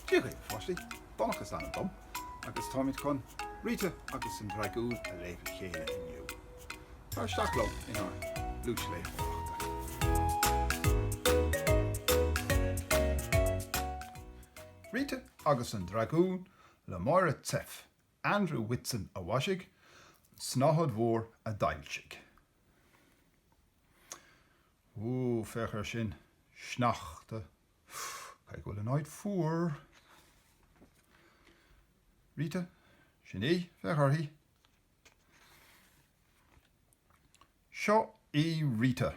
Dóigh fáistí, Donach is an dom, agus táimid chun Rita agus an Dragún le Máire chéile inniu. Tá isteach lom in our lúis léamh. Rita agus an Dragún le Máire Zepf, Andrew Whitson a bhaisig, tSnáthaid Mhór a dailsigh. Féidir sin sneachta, cai go le náid fuair. Rita, sin é feargach. Seo í Rita,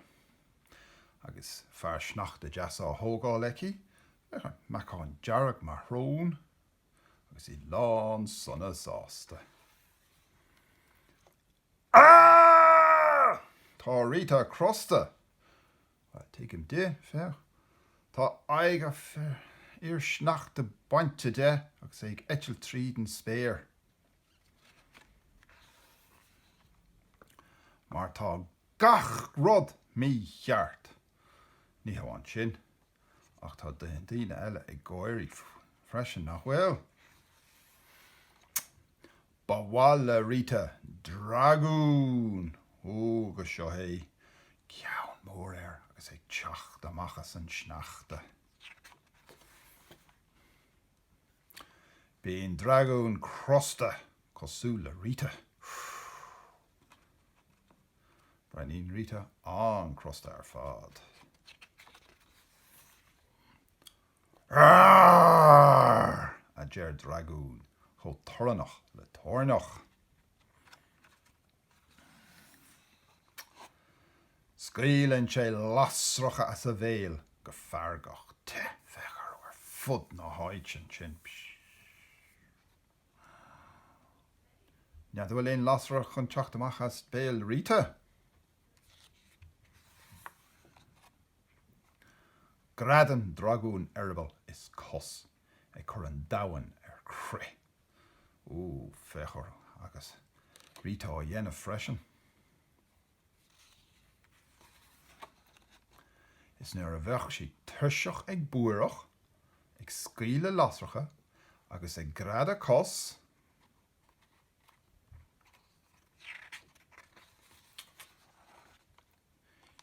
agus fear sneachta deasa thógáil aici, meáin dearg mar thrón, agus í lán sonna sásta. Tá Rita crosta. Take him de, fair. Tá aici fair. Sneachta bainte de, agus ag eitiil tríd an spéir. Mar tá gach rud mí cheart. Ní hamhain sin, ach tá daoine eile ag gáirí freisin nach bhfuil. Ba bhfuil le Rita Dragún. Go seo é ceann mór agus ag teacht amachchas an sneachta. Bhíonn Dragún crosta cosú le Rita. Breithníonn Rita an crosta ar fad. A deir Dragún chomh tornach le tornach. Scéalann sé lasracha as a bhéal go feargach feirge ar fud na háid sin. Nead bhfuil éon lasrach chun teacht amach as béal Rita. Gradan Dragún arbal is cos ag chur an dahan ar crith. Féidir agus Rita á dhéanamh freisin. Is nuair a bheadh sí tuiseach ag buaireach, ag scéal lasracha, agus ag grada cos.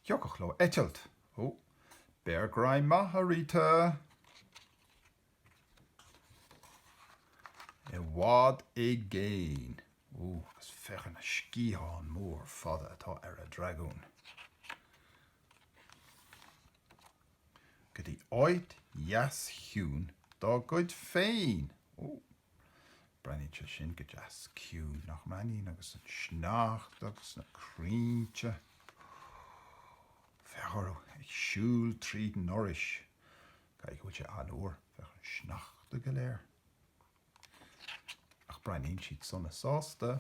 Ceochach le eitilt. Bear graim math a Rita. I bhád I géin. Agus fechan a scíán mór fada atá ar a Dragún. Go dtí áit yes hiún dá gcuid féin. Breithníonn sé sin go deas ciún nach maíonn agus an sneacht agus na crínte. Feargach ag siúil tríd an oris. Cai go sé anúir feach an sneachta go léir. Ach breithníonn siad sonna sásta.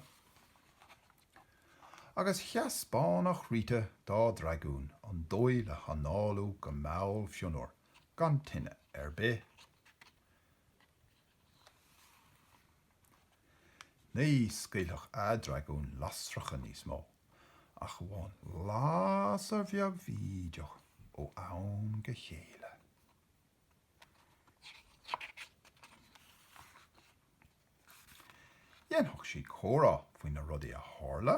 Agus cheaspánach Rita dá Dragún an dóigh le chanáú go mall fhiúnóir gan tine ar bith. Ní scéalach a Dragún lasracha níos mó, ach bhain lás ar bheag bhídeach ó ann go chéile. Dhéanfach sí chóra faoin na rudaí a tharla.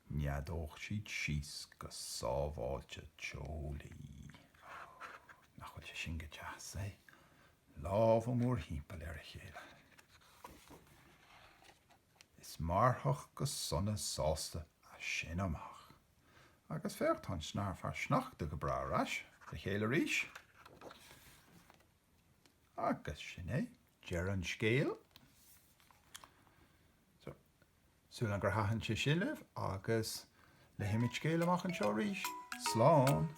Neadóch siad síos go sábháilte teolaí. Nach chuil sé sin go deas é. Lámh mór hímpel ar a chéile. Is marthach go sonna sásta a sin amach. Agus féach tá snar fear sneachta go bra rais, le chéile ríis. Agus sin é, dear an scéal. Súil an gur haithann sé sin libh agus le himid scéal amach an seo ríis. Slán.